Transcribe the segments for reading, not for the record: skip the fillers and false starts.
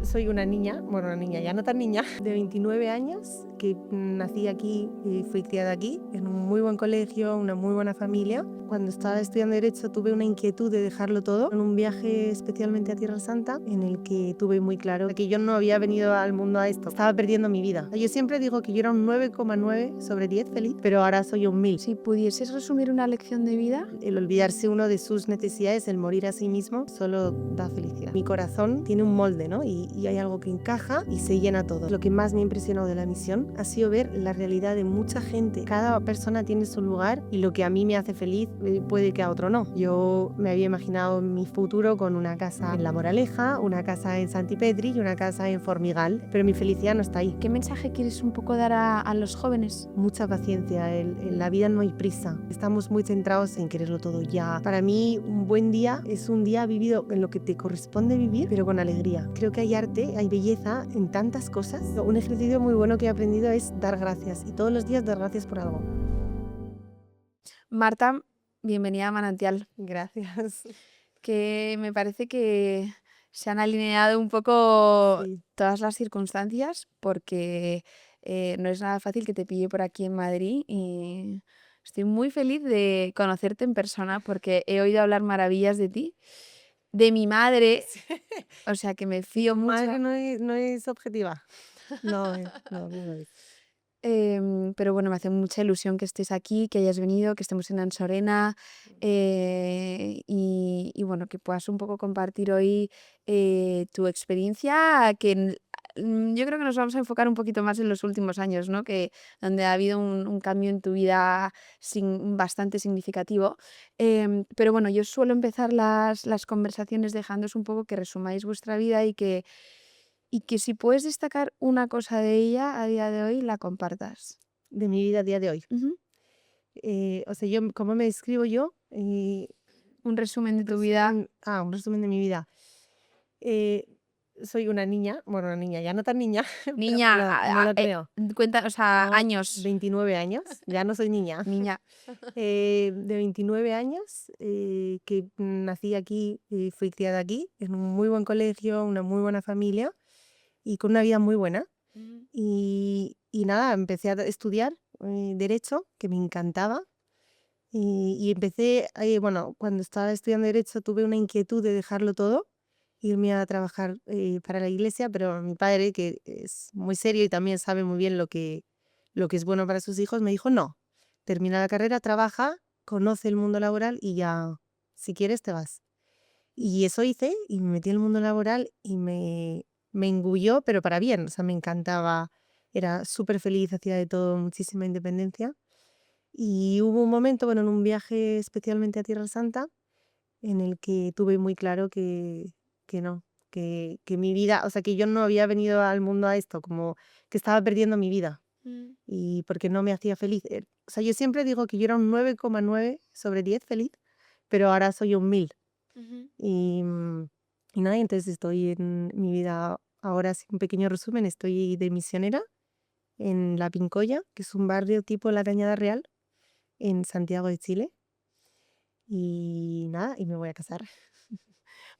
Soy una niña, bueno, una niña, ya no tan niña, de 29 años, que nací aquí y fui criada aquí, en un muy buen colegio, una muy buena familia. Cuando estaba estudiando Derecho tuve una inquietud de dejarlo todo, en un viaje especialmente a Tierra Santa, en el que tuve muy claro que yo no había venido al mundo a esto, estaba perdiendo mi vida. Yo siempre digo que yo era un 9,9 sobre 10 feliz, pero ahora soy un 1000. Si pudieses resumir una lección de vida, El olvidarse uno de sus necesidades, el morir a sí mismo, solo da felicidad. Mi corazón tiene un molde, ¿no? Y hay algo que encaja y se llena todo. Lo que más me ha impresionado de la misión ha sido ver la realidad de mucha gente. Cada persona tiene su lugar y lo que a mí me hace feliz puede que a otro no. Yo me había imaginado mi futuro con una casa en La Moraleja, una casa en Santipetri y una casa en Formigal, pero mi felicidad no está ahí. ¿qué mensaje quieres un poco dar a los jóvenes? Mucha paciencia, en la vida no hay prisa. Estamos muy centrados en quererlo todo ya. Para mí, un buen día es un día vivido en lo que te corresponde vivir, pero con alegría. Creo que hay arte, hay belleza en tantas cosas. Un ejercicio muy bueno que he aprendido es dar gracias y todos los días dar gracias por algo. Marta, bienvenida a Manantial, Gracias. que me parece que se han alineado un poco Sí. todas las circunstancias porque no es nada fácil que te pille por aquí en Madrid y estoy muy feliz de conocerte en persona porque he oído hablar maravillas de ti, de mi madre, o sea que me fío mucho. Madre no es objetiva. No, no lo es. Pero bueno, me hace mucha ilusión que estés aquí, que hayas venido, que estemos en Ansorena y bueno, que puedas un poco compartir hoy tu experiencia, yo creo que nos vamos a enfocar un poquito más en los últimos años, ¿no? Que donde ha habido un cambio en tu vida bastante significativo. Pero bueno, yo suelo empezar las conversaciones dejándoos un poco que resumáis vuestra vida y que si puedes destacar una cosa de ella a día de hoy, la compartas. De mi vida a día de hoy. Ujú. O sea, yo, ¿cómo me describo yo? Un resumen de tu vida. Un resumen de mi vida. Eh, Soy una niña, bueno, una niña, ya no tan niña, pero Niña, no lo creo. cuenta, o sea, No, años. 29 años, ya no soy niña. Niña. De 29 años, que nací aquí y fui criada aquí, en un muy buen colegio, una muy buena familia y con una vida muy buena. Y nada, empecé a estudiar Derecho, que me encantaba. Y empecé, bueno, cuando estaba estudiando Derecho tuve una inquietud de dejarlo todo, irme a trabajar para la iglesia, pero mi padre, que es muy serio y también sabe muy bien lo que es bueno para sus hijos, me dijo, no, termina la carrera, trabaja, conoce el mundo laboral y ya, si quieres, te vas. Y eso hice y me metí en el mundo laboral y me engulló, pero para bien, o sea, me encantaba, era súper feliz, hacía de todo, muchísima independencia. Y hubo un momento, bueno, en un viaje especialmente a Tierra Santa, en el que tuve muy claro que no, que mi vida, o sea, que yo no había venido al mundo a esto, como que estaba perdiendo mi vida Mm. y porque no me hacía feliz. O sea, yo siempre digo que yo era un 9,9 sobre 10 feliz, pero ahora soy un 1000. Ujú. Y, y nada, entonces estoy en mi vida, ahora sí, un pequeño resumen, estoy de misionera en La Pincoya, que es un barrio tipo La Cañada Real, en Santiago de Chile. Y nada, y me voy a casar.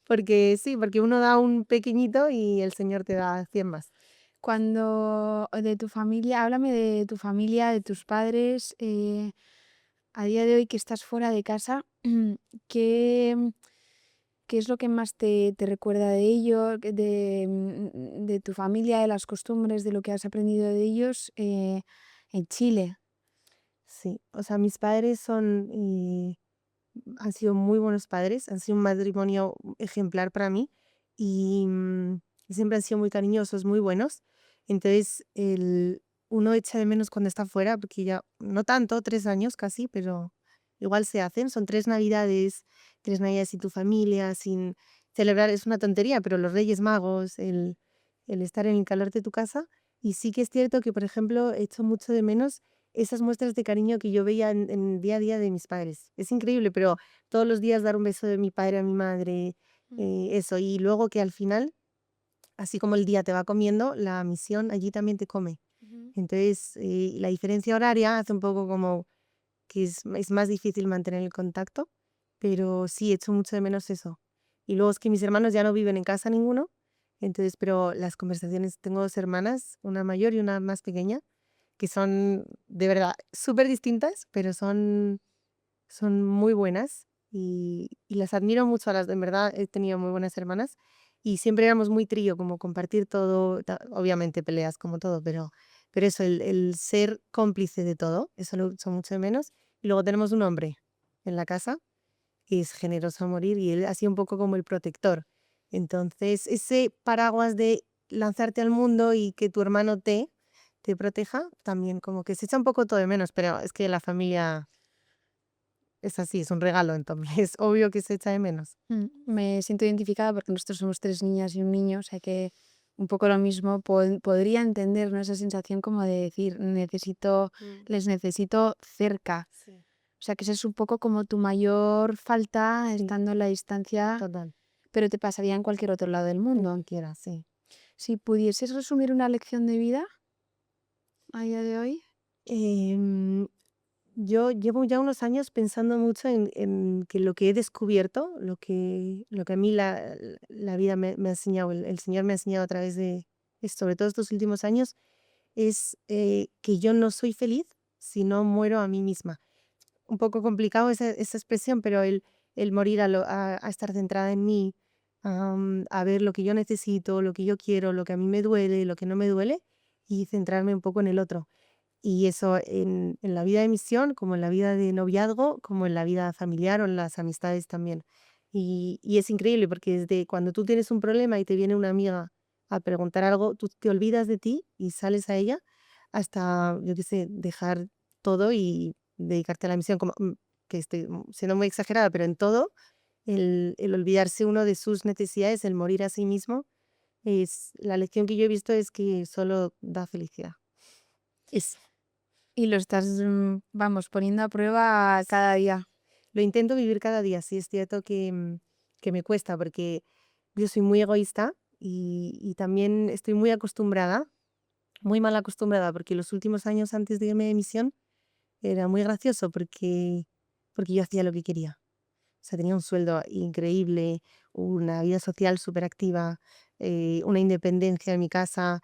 Porque sí, porque uno da un pequeñito y el Señor te da 100 más. Cuando de tu familia, háblame de tu familia, de tus padres, a día de hoy que estás fuera de casa, ¿qué, qué es lo que más te recuerda de ellos, de tu familia, de las costumbres, de lo que has aprendido de ellos en Chile? Sí, o sea, mis padres han sido muy buenos padres, han sido un matrimonio ejemplar para mí y siempre han sido muy cariñosos, muy buenos. Entonces, uno echa de menos cuando está fuera, porque ya, no tanto, 3 años casi, pero igual se hacen. Son 3 Navidades sin tu familia, sin celebrar, es una tontería, pero los Reyes Magos, el estar en el calor de tu casa. Y sí que es cierto que, por ejemplo, echo mucho de menos esas muestras de cariño que yo veía en el día a día de mis padres. Es increíble, pero todos los días dar un beso de mi padre a mi madre, eso. Y luego que al final, así como el día te va comiendo, la misión allí también te come. Ujú. Entonces, la diferencia horaria hace un poco como que es más difícil mantener el contacto, pero sí, echo mucho de menos eso. Y luego es que mis hermanos ya no viven en casa ninguno, Entonces, pero las conversaciones, tengo 2 hermanas, una mayor y una más pequeña, que son de verdad súper distintas, pero son muy buenas y las admiro mucho a las en verdad he tenido muy buenas hermanas y siempre éramos muy trío, como compartir todo, obviamente peleas como todo, pero eso, el ser cómplice de todo, eso lo echo mucho de menos. Y luego tenemos un hombre en la casa que es generoso a morir y él ha sido un poco como el protector. Entonces, ese paraguas de lanzarte al mundo y que tu hermano te proteja, también como que se echa un poco todo de menos, pero es que la familia es así, es un regalo, entonces es obvio que se echa de menos. Me siento identificada porque nosotros somos 3 niñas y un niño, o sea que un poco lo mismo, podría entender, ¿no? Esa sensación como de decir: Mm, les necesito cerca". sí, O sea, que esa es un poco como tu mayor falta sí, estando en la distancia, total, pero te pasaría en cualquier otro lado del en mundo. cualquiera, sí. Si pudieses resumir una lección de vida a día de hoy. Em, yo llevo ya unos años pensando mucho en que lo que he descubierto, lo que a mí la vida me ha enseñado, el Señor me ha enseñado a través de, sobre todo estos últimos años, es que yo no soy feliz si no muero a mí misma. Un poco complicado esa expresión, pero el morir a estar centrada en mí, a ver lo que yo necesito, lo que yo quiero, lo que a mí me duele, lo que no me duele, y centrarme un poco en el otro. Y eso en la vida de misión, como en la vida de noviazgo, como en la vida familiar o en las amistades también. Y es increíble porque desde cuando tú tienes un problema y te viene una amiga a preguntar algo, tú te olvidas de ti y sales a ella hasta, yo qué sé, dejar todo y dedicarte a la misión, como, que estoy siendo muy exagerada, pero en todo, el olvidarse uno de sus necesidades, el morir a sí mismo, es la lección que yo he visto es que solo da felicidad. Es Y lo estás, vamos, poniendo a prueba cada día. Lo intento vivir cada día, sí es cierto que me cuesta porque yo soy muy egoísta y también estoy muy acostumbrada, muy mal acostumbrada, porque los últimos años antes de irme de misión era muy gracioso porque yo hacía lo que quería. O sea, tenía un sueldo increíble, una vida social superactiva, una independencia en mi casa,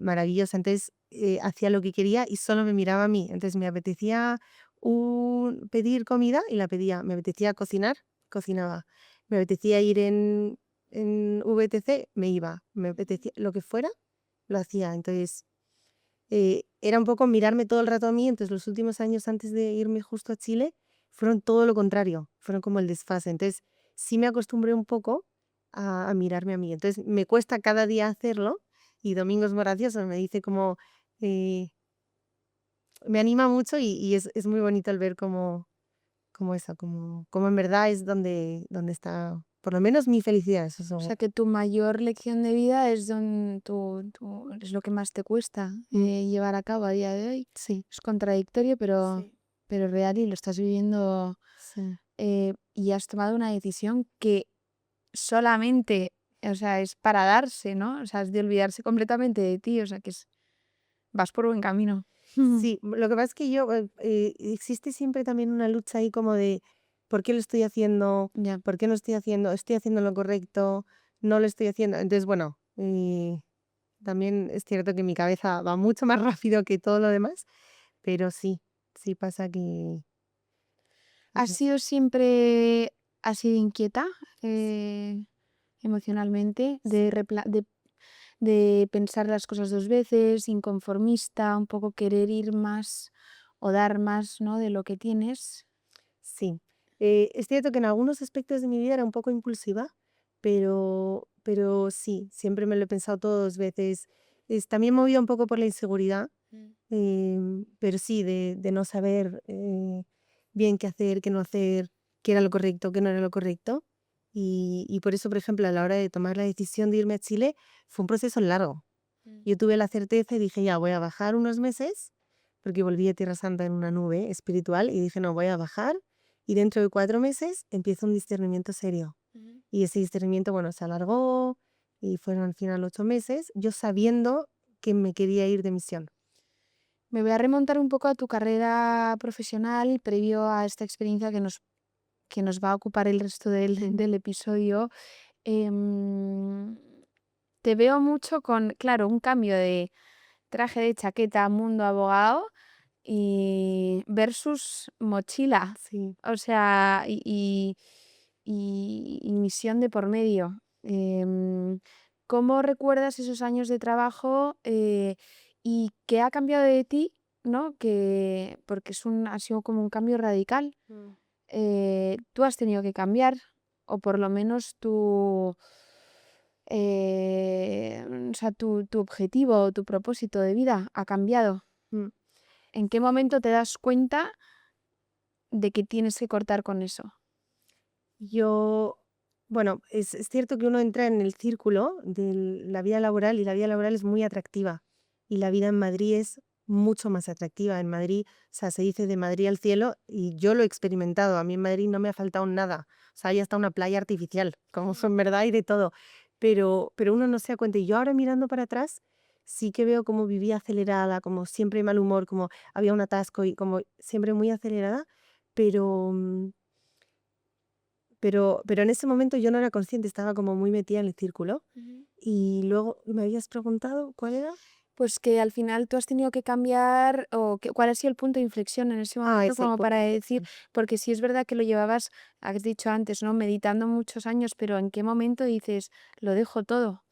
maravillosa. Entonces, hacía lo que quería y solo me miraba a mí. Entonces, me apetecía pedir comida y la pedía. Me apetecía cocinar, cocinaba. Me apetecía ir en VTC, me iba. Me apetecía lo que fuera, lo hacía. Entonces, era un poco mirarme todo el rato a mí, entonces los últimos años antes de irme justo a Chile fueron todo lo contrario, fueron como el desfase. Entonces sí me acostumbré un poco a mirarme a mí. Entonces me cuesta cada día hacerlo y Domingo es muy gracioso, me dice como, eh, me anima mucho y es muy bonito el ver como eso, como en verdad es donde está, por lo menos mi felicidad, eso O sea, seguro. que tu mayor lección de vida es es lo que más te cuesta Mm, llevar a cabo a día de hoy. sí, Es contradictorio, sí, pero real y lo estás viviendo, sí. y has tomado una decisión que solamente, o sea, es para darse, ¿no? O sea, es de olvidarse completamente de ti, o sea, vas por buen camino. Sí, lo que pasa es que yo, existe siempre también una lucha ahí como de ¿por qué lo estoy haciendo? Ya. ¿Por qué no estoy haciendo? ¿Estoy haciendo lo correcto? ¿No lo estoy haciendo? Entonces, bueno, también es cierto que mi cabeza va mucho más rápido que todo lo demás, pero sí, sí pasa que ¿Has eso. sido siempre así inquieta, Sí, emocionalmente, sí. de pensar las cosas 2 veces, inconformista, un poco querer ir más o dar más, ¿no?, de lo que tienes? Sí, es cierto que en algunos aspectos de mi vida era un poco impulsiva, pero sí, siempre me lo he pensado todo 2 veces. También movida un poco por la inseguridad. Pero sí, de no saber, bien qué hacer, qué no hacer, qué era lo correcto, qué no era lo correcto. Y por eso, por ejemplo, a la hora de tomar la decisión de irme a Chile, fue un proceso largo. Mm. Yo tuve la certeza y dije: "Ya, voy a bajar unos meses", porque volví a Tierra Santa en una nube espiritual, y dije: "No, voy a bajar, y dentro de 4 meses empiezo un discernimiento serio". Ujú. Y ese discernimiento, bueno, se alargó, y fueron al final 8 meses, yo sabiendo que me quería ir de misión. Me voy a remontar un poco a tu carrera profesional previo a esta experiencia que nos va a ocupar el resto del del episodio. Em te veo mucho con, claro, un cambio de traje de chaqueta, mundo abogado y versus mochila. Sí. O sea, y misión de por medio. ¿Cómo recuerdas esos años de trabajo y qué ha cambiado de ti, ¿no? Porque ha sido como un cambio radical. Mm. Tú has tenido que cambiar, o por lo menos o sea, tu objetivo, tu propósito de vida ha cambiado. Mm. ¿En qué momento te das cuenta de que tienes que cortar con eso? Yo, bueno, es cierto que uno entra en el círculo de la vida laboral y la vida laboral es muy atractiva y la vida en Madrid es mucho más atractiva. En Madrid, o sea, se dice de Madrid al cielo y yo lo he experimentado. A mí en Madrid no me ha faltado nada. O sea, hay hasta una playa artificial, como en verdad hay de todo. Pero uno no se da cuenta. Y yo ahora mirando para atrás, sí que veo cómo vivía acelerada, como siempre mal humor, como había un atasco y como siempre muy acelerada, pero... pero en ese momento yo no era consciente, estaba como muy metida en el círculo. Ujú. Y luego me habías preguntado cuál era. Pues que al final tú has tenido que cambiar o cuál ha sido el punto de inflexión en ese Ah, momento ese como para punto de decir, inflexión. porque sí es verdad que lo llevabas, has dicho antes, ¿no? Meditando muchos años, pero ¿en qué momento dices, lo dejo todo?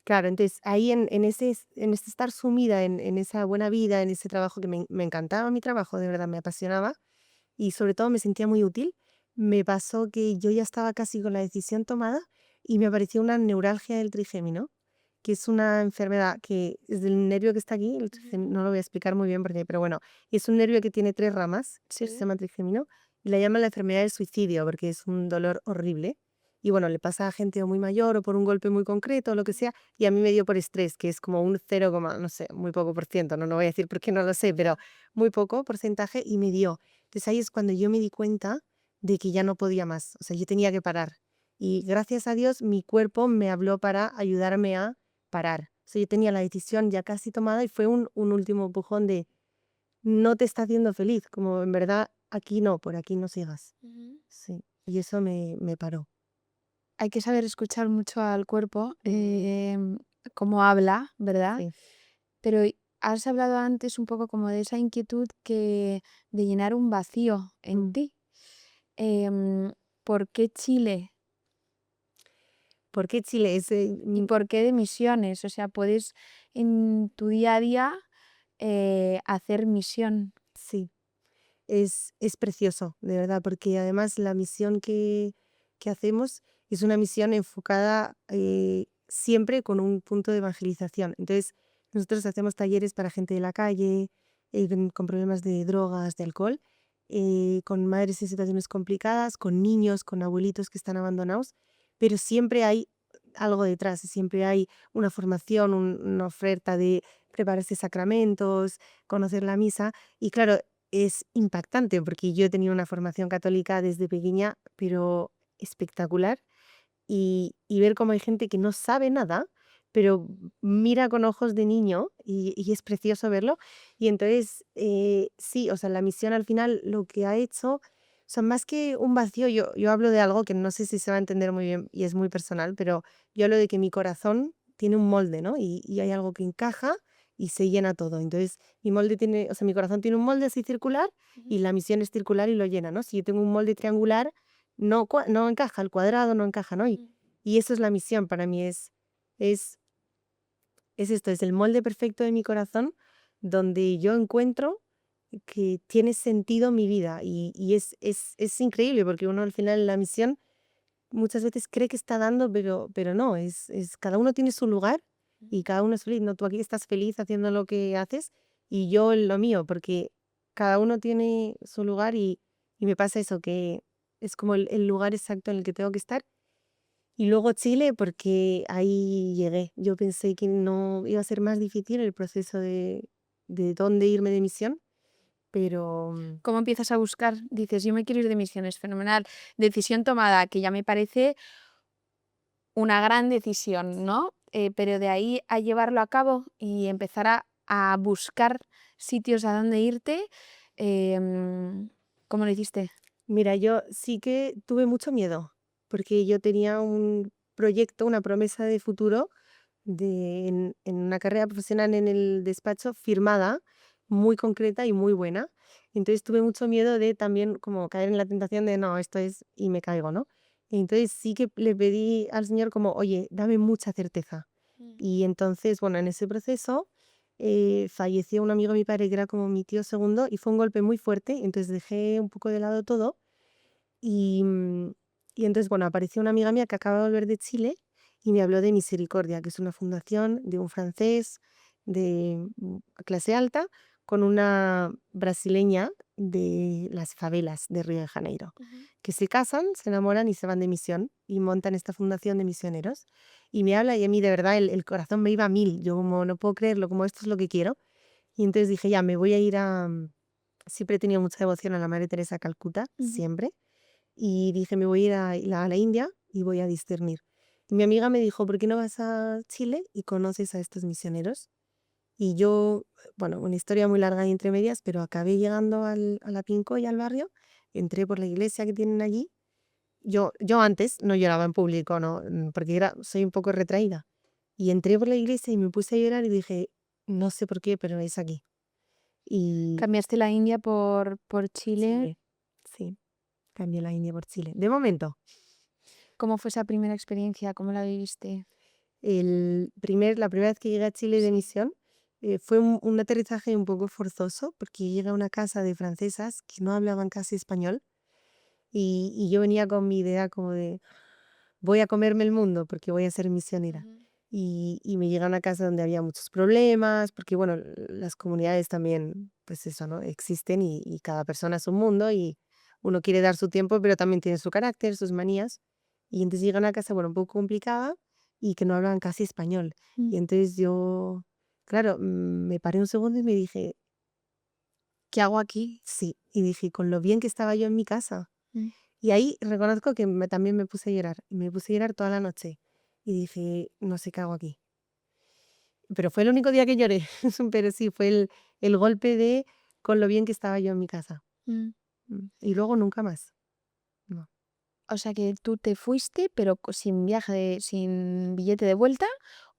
Claro, entonces ahí en ese estar sumida en esa buena vida, en ese trabajo que me encantaba mi trabajo, de verdad me apasionaba y sobre todo me sentía muy útil, me pasó que yo ya estaba casi con la decisión tomada y me apareció una neuralgia del trigémino, que es una enfermedad que es del nervio que está aquí, Ujú. no lo voy a explicar muy bien porque, pero bueno, es un nervio que tiene tres ramas, por eso se Sí. llama trigémino, y la llaman la enfermedad del suicidio porque es un dolor horrible. Y bueno, le pasa a gente o muy mayor o por un golpe muy concreto o lo que sea, y a mí me dio por estrés, que es como un 0, no sé, muy poco por ciento, no voy a decir porque no lo sé, pero muy poco porcentaje, y me dio. Entonces ahí es cuando yo me di cuenta de que ya no podía más, o sea, yo tenía que parar. Y gracias a Dios mi cuerpo me habló para ayudarme a parar. O sea, yo tenía la decisión ya casi tomada y fue un último empujón de no te está haciendo feliz, como en verdad aquí no, por aquí no sigas. Ujú. Sí, y eso me paró. Hay que saber escuchar mucho al cuerpo, Mm. cómo habla, ¿verdad? Sí. Pero has hablado antes un poco como de esa inquietud de llenar un vacío en Mm. ti. Em, ¿Por qué Chile? ¿Por qué Chile? ¿Y por qué de misiones? O sea, puedes en tu día a día hacer misión. Sí, es precioso, de verdad, porque además la misión que hacemos es una misión enfocada siempre con un punto de evangelización. Entonces, nosotros hacemos talleres para gente de la calle, con problemas de drogas, de alcohol, con madres en situaciones complicadas, con niños, con abuelitos que están abandonados, pero siempre hay algo detrás, siempre hay una formación, una oferta de prepararse sacramentos, conocer la misa, y claro, es impactante porque yo he tenido una formación católica desde pequeña, pero espectacular, y ver cómo hay gente que no sabe nada, pero mira con ojos de niño y es precioso verlo. Y entonces, sí, o sea, la misión al final lo que ha hecho, o sea, más que un vacío, yo hablo de algo que no sé si se va a entender muy bien y es muy personal, pero yo hablo de que mi corazón tiene un molde, ¿no? Y hay algo que encaja y se llena todo. Entonces, mi molde tiene, o sea, mi corazón tiene un molde así circular y Ujú. la misión es circular y lo llena, ¿no? Si yo tengo un molde triangular, no encaja, el cuadrado no encaja, ¿no? Mm. Y eso es la misión para mí, es, es esto, es el molde perfecto de mi corazón donde yo encuentro que tiene sentido mi vida y es increíble porque uno al final en la misión muchas veces cree que está dando, pero no, cada uno tiene su lugar y Ujú. cada uno es feliz, ¿no? Tú aquí estás feliz haciendo lo que haces y yo en lo mío, porque cada uno tiene su lugar y me pasa eso, que es como el lugar exacto en el que tengo que estar. Y luego Chile, porque ahí llegué. Yo pensé que no iba a ser más difícil el proceso de dónde irme de misión, pero ¿Cómo empiezas a buscar? Dices, yo me quiero ir de misiones, fenomenal. Decisión tomada, que ya me parece una gran decisión, ¿no? Pero de ahí a llevarlo a cabo y empezar a buscar sitios a donde irte, em, ¿cómo lo hiciste? mira, yo sí que tuve mucho miedo, porque yo tenía un proyecto, una promesa de futuro en una carrera profesional en el despacho firmada, muy concreta y muy buena. Entonces tuve mucho miedo de también como caer en la tentación de no, esto es y me caigo, ¿no? Entonces sí que le pedí al Señor como, oye, dame mucha certeza. Mm. Y entonces, bueno, en ese proceso falleció un amigo de mi padre que era como mi tío segundo y fue un golpe muy fuerte, entonces dejé un poco de lado todo y, y entonces, bueno, apareció una amiga mía que acaba de volver de Chile y me habló de Misericordia, que es una fundación de un francés de clase alta con una brasileña de las favelas de Río de Janeiro, Ujú. que se casan, se enamoran y se van de misión y montan esta fundación de misioneros. Y me habla y a mí de verdad el corazón me iba a mil, yo como no puedo creerlo, como esto es lo que quiero. Y entonces dije, ya, me voy a ir a... Siempre he tenido mucha devoción a la Madre Teresa de Calcuta, Ujú. siempre. Y dije, me voy a ir a la India y voy a discernir. Y mi amiga me dijo, ¿por qué no vas a Chile y conoces a estos misioneros? Y yo, bueno, una historia muy larga y entre medias, pero acabé llegando a la Pincoya, al barrio, entré por la iglesia que tienen allí. Yo antes no lloraba en público, ¿no? Porque soy un poco retraída. Y entré por la iglesia y me puse a llorar y dije, no sé por qué, pero es aquí. Y Cambiaste la India por Chile. Chile, sí, cambié la India por Chile. De momento. ¿Cómo fue esa primera experiencia? ¿Cómo la viviste? La primera vez que llegué a Chile de Sí. misión, fue un aterrizaje un poco forzoso, porque llegué a una casa de francesas que no hablaban casi español, y yo venía con mi idea como de, voy a comerme el mundo porque voy a ser misionera. Ujú. Y me llegué a una casa donde había muchos problemas, porque bueno, las comunidades también, pues eso, ¿no? Existen y cada persona es un mundo y uno quiere dar su tiempo, pero también tiene su carácter, sus manías. Y entonces llegué a una casa, bueno, un poco complicada y que no hablaban casi español. Mm. Y entonces yo, claro, me paré un segundo y me dije, ¿Qué hago aquí? sí. Y dije, con lo bien que estaba yo en mi casa. Mm. Y ahí reconozco que también me puse a llorar. Y me puse a llorar toda la noche. Y dije, no sé qué hago aquí. Pero fue el único día que lloré, pero sí, fue el golpe de con lo bien que estaba yo en mi casa. Mm. Y luego nunca más, no. O sea que tú te fuiste, pero sin viaje, sin billete de vuelta,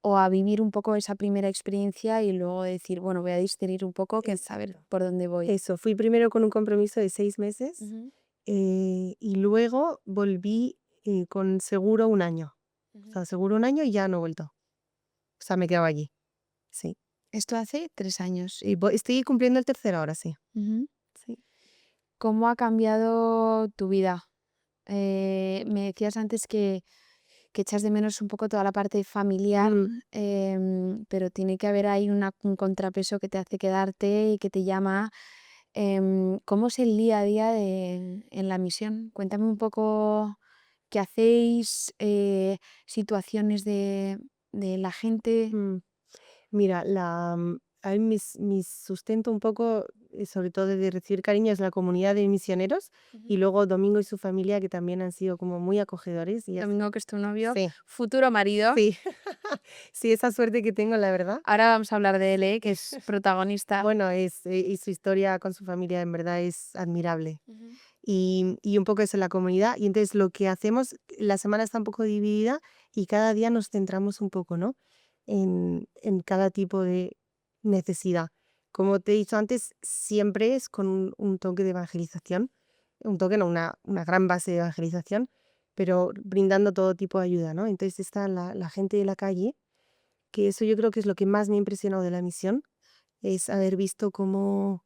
o a vivir un poco esa primera experiencia y luego decir, bueno, voy a discernir un poco, que saber Exacto. por dónde voy. Eso, fui primero con un compromiso de 6 meses, Ujú. y luego volví, con seguro un año. O Ujú. sea, seguro un año y ya no he vuelto. O sea, me quedo allí, sí. Esto hace 3 años. Y estoy cumpliendo el tercero ahora, sí. Ujú. Sí. ¿Cómo ha cambiado tu vida? Me decías antes que echas de menos un poco toda la parte familiar, Mm, pero tiene que haber ahí un contrapeso que te hace quedarte y que te llama. ¿Cómo es el día a día en la misión? Cuéntame un poco qué hacéis, situaciones de la gente. mm. Mira, a mí mis sustento un poco, sobre todo de recibir cariño, es la comunidad de misioneros y Ujú. luego Domingo y su familia, que también han sido como muy acogedores y es Domingo, que es tu novio, sí, futuro marido. sí, sí, esa suerte que tengo, la verdad. Ahora vamos a hablar de él, que es protagonista. Bueno, y su historia con su familia en verdad es admirable. Ujú. Y un poco eso, la comunidad. Y entonces lo que hacemos, la semana está un poco dividida y cada día nos centramos un poco, ¿no? En cada tipo de necesidad. Como te he dicho antes, siempre es con un toque de evangelización, un toque, no, una gran base de evangelización, pero brindando todo tipo de ayuda, ¿no? Entonces está la gente de la calle, que eso yo creo que es lo que más me ha impresionado de la misión, es haber visto cómo,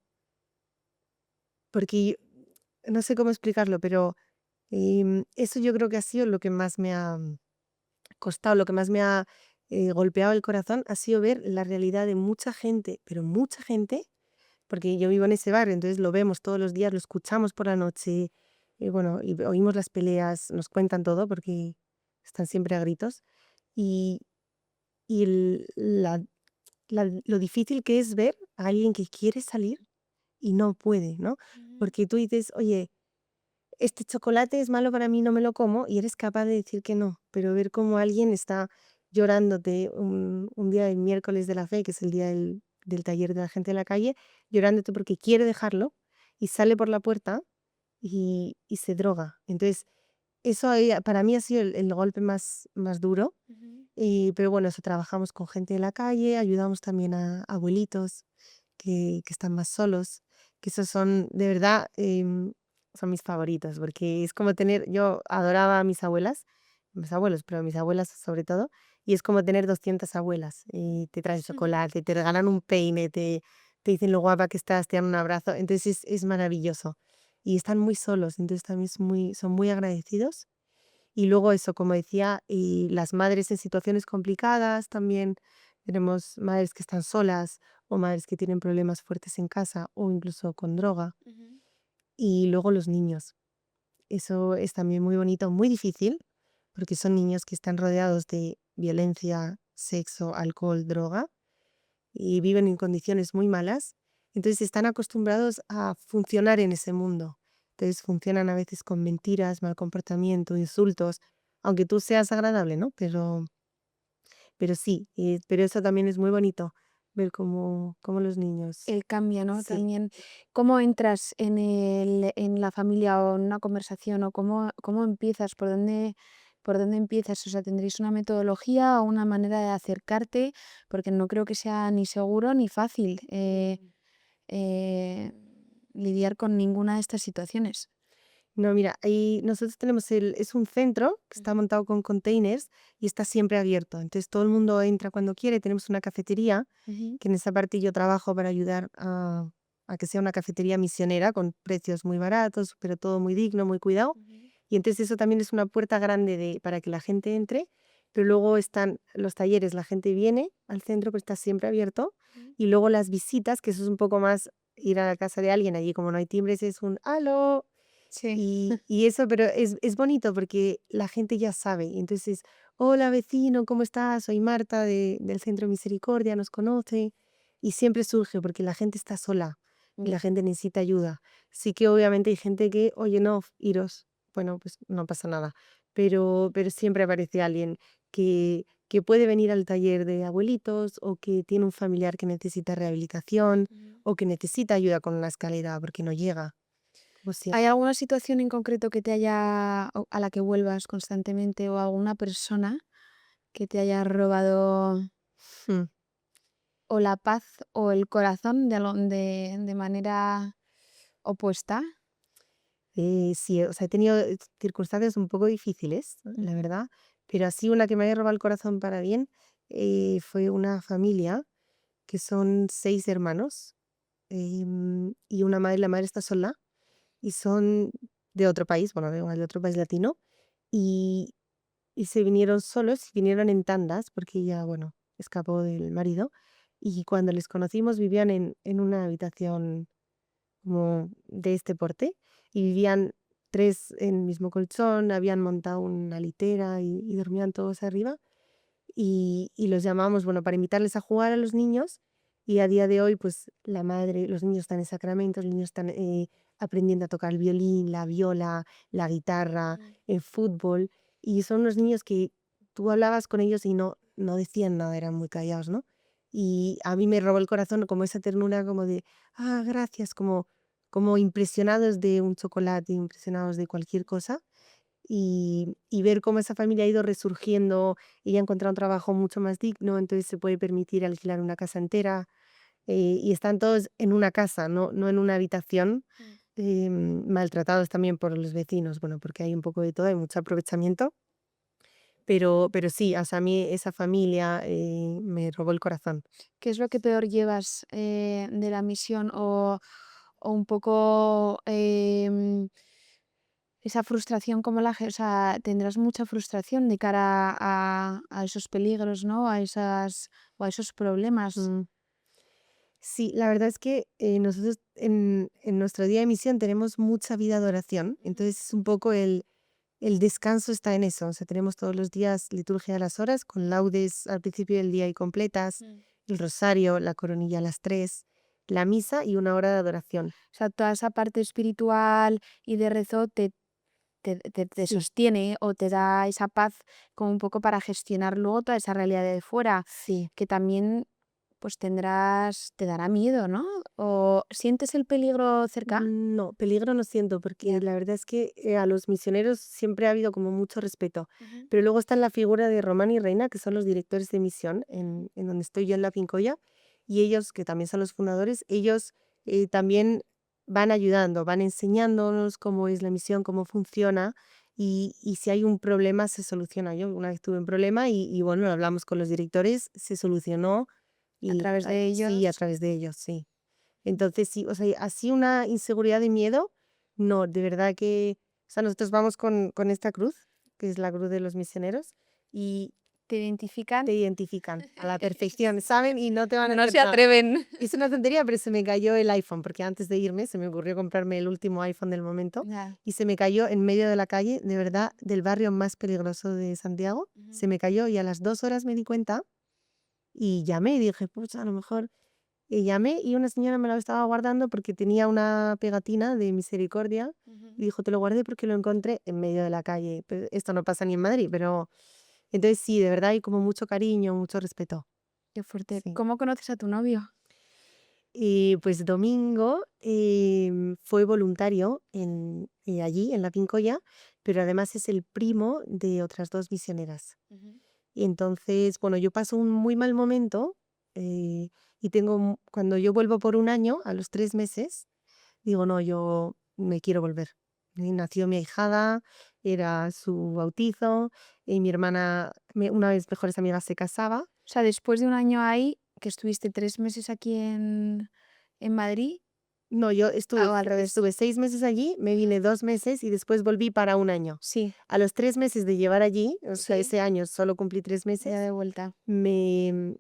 porque no sé cómo explicarlo, pero eso yo creo que ha sido lo que más me ha costado, lo que más me ha golpeado el corazón, ha sido ver la realidad de mucha gente, pero mucha gente, porque yo vivo en ese barrio, entonces lo vemos todos los días, lo escuchamos por la noche, bueno, y oímos las peleas, nos cuentan todo porque están siempre a gritos, y, y lo difícil que es ver a alguien que quiere salir y no puede, ¿no? Ujú. Porque tú dices, oye, este chocolate es malo para mí, no me lo como, y eres capaz de decir que no, pero ver cómo alguien está llorándote un día del miércoles de la fe, que es el día del taller de la gente en la calle, llorándote porque quiere dejarlo y sale por la puerta y se droga. Entonces, eso para mí ha sido el golpe más duro. Ujú. Pero bueno, eso, trabajamos con gente de la calle, ayudamos también a abuelitos que están más solos, que esos son, de verdad, son mis favoritos, porque es como tener, yo adoraba a mis abuelas, mis abuelos, pero a mis abuelas sobre todo, y es como tener 200 abuelas, y te traen chocolate, te regalan un peine, te dicen lo guapa que estás, te dan un abrazo, entonces es maravilloso. Y están muy solos, entonces también son muy agradecidos. Y luego eso, como decía, y las madres en situaciones complicadas también. Tenemos madres que están solas o madres que tienen problemas fuertes en casa o incluso con droga. Ujú. Y luego los niños. Eso es también muy bonito, muy difícil, porque son niños que están rodeados de violencia, sexo, alcohol, droga y viven en condiciones muy malas. Entonces están acostumbrados a funcionar en ese mundo. Entonces funcionan a veces con mentiras, mal comportamiento, insultos, aunque tú seas agradable, ¿no? Pero sí, pero eso también es muy bonito, ver cómo los niños. El cambio, ¿no? Sí. También, ¿cómo entras en la familia o en una conversación o cómo empiezas? ¿Por dónde empiezas? O sea, ¿tendréis una metodología o una manera de acercarte? Porque no creo que sea ni seguro ni fácil eh, lidiar con ninguna de estas situaciones. No, mira, ahí nosotros tenemos es un centro que está Ujú, montado con containers y está siempre abierto. Entonces todo el mundo entra cuando quiere. Tenemos una cafetería, ujú, que en esa parte yo trabajo para ayudar a que sea una cafetería misionera con precios muy baratos, pero todo muy digno, muy cuidado. ujú, Y entonces eso también es una puerta grande para que la gente entre. Pero luego están los talleres, la gente viene al centro, pero está siempre abierto. ujú. Y luego las visitas, que eso es un poco más ir a la casa de alguien, allí como no hay timbres, es un aló. Sí. Y eso, pero es bonito porque la gente ya sabe. Y entonces, hola vecino, ¿cómo estás? Soy Marta del Centro Misericordia, nos conoce. Y siempre surge porque la gente está sola y la Ya. gente necesita ayuda. Sí que obviamente hay gente que, oye, no, iros. Bueno, pues no pasa nada. Pero siempre aparece alguien que puede venir al taller de abuelitos o que tiene un familiar que necesita rehabilitación Ujú. o que necesita ayuda con la escalera porque no llega. Como ¿Hay siempre. alguna situación en concreto que te haya o a la que vuelvas constantemente o alguna persona que te haya robado o la paz o el corazón de manera opuesta? Sí, o sea, he tenido circunstancias un poco difíciles, la Ujú, verdad, pero así una que me haya robado el corazón para bien fue una familia que son 6 hermanos y una madre, la madre está sola y son de otro país, bueno, de otro país latino, y, y se vinieron solos, vinieron en tandas porque ella, bueno, escapó del marido y cuando les conocimos vivían en una habitación como de este porte, y vivían 3 en el mismo colchón, habían montado una litera y dormían todos arriba, y los llamamos, bueno, para invitarles a jugar a los niños, y a día de hoy, pues, la madre los niños están en sacramentos, los niños están, aprendiendo a tocar el violín, la viola, la guitarra, ujú. el fútbol, y son unos niños que tú hablabas con ellos y no decían nada, eran muy callados, ¿no? Y a mí me robó el corazón como esa ternura como de: "Ah, gracias", como impresionados de un chocolate, impresionados de cualquier cosa, y ver cómo esa familia ha ido resurgiendo, ella ha encontrado un trabajo mucho más digno, entonces se puede permitir alquilar una casa entera, y están todos en una casa, no en una habitación, Mm. maltratados también por los vecinos, bueno, porque hay un poco de todo, hay mucho aprovechamiento, pero sí, o sea, a mí esa familia, me robó el corazón. ¿Qué es lo que peor llevas, de la misión o un poco, esa frustración como o sea, tendrás mucha frustración de cara a esos peligros, ¿no? O a esos problemas. Mm. Sí, la verdad es que, nosotros en nuestro día de misión tenemos mucha vida de oración, Ujú, entonces es un poco el descanso está en eso, o sea, tenemos todos los días liturgia a las horas, con laudes al principio del día y completas, mm. el rosario, la coronilla a las 3, la misa y una hora de adoración. O sea, toda esa parte espiritual y de rezo te Sí, sostiene o te da esa paz como un poco para gestionar luego toda esa realidad de fuera, sí, que también pues te dará miedo, ¿no? ¿O sientes el peligro cerca? No, peligro no siento, porque Ya. la verdad es que a los misioneros siempre ha habido como mucho respeto. Ujú. Pero luego está la figura de Román y Reina, que son los directores de misión en donde estoy yo en la Pincoya, y ellos, que también son los fundadores, ellos también van ayudando, van enseñándonos cómo es la misión, cómo funciona, y si hay un problema se soluciona. Yo una vez tuve un problema y bueno, lo hablamos con los directores, se solucionó, A y través de sí, a ellos. través de ellos, sí. Entonces sí, o sea, así una inseguridad y miedo, no, de verdad que, o sea, nosotros vamos con esta cruz, que es la cruz de los misioneros, y ¿Te identifican? te identifican a la perfección, ¿saben? Y no te van a No hacer se nada. atreven. Es una tontería, pero se me cayó el iPhone, porque antes de irme se me ocurrió comprarme el último iPhone del momento, Ya. y se me cayó en medio de la calle, de verdad, del barrio más peligroso de Santiago, se me cayó y a las 2 horas me di cuenta y llamé y dije, pues a lo mejor. Y llamé y una señora me lo estaba guardando porque tenía una pegatina de misericordia Ujú. y dijo, te lo guardé porque lo encontré en medio de la calle. Esto no pasa ni en Madrid, pero entonces sí, de verdad hay como mucho cariño, mucho respeto. Qué fuerte. Sí. ¿Cómo conoces a tu novio? Y pues Domingo fue voluntario allí, en la Pincoya, pero además es el primo de otras dos misioneras. Ujú. Y entonces, bueno, yo paso un muy mal momento y cuando yo vuelvo por un año, a los 3 meses, digo, no, yo me quiero volver. Y nació mi ahijada, era su bautizo, y mi hermana, una de mis mejores amigas, se casaba. O sea, después de un año ahí, que estuviste 3 meses aquí en Madrid, No, yo o al revés. estuve 6 meses allí, me Ajá. vine 2 meses y después volví para un año. Sí, A los 3 meses de llevar allí, o sea, sí, ese año solo cumplí tres ya meses, de vuelta. me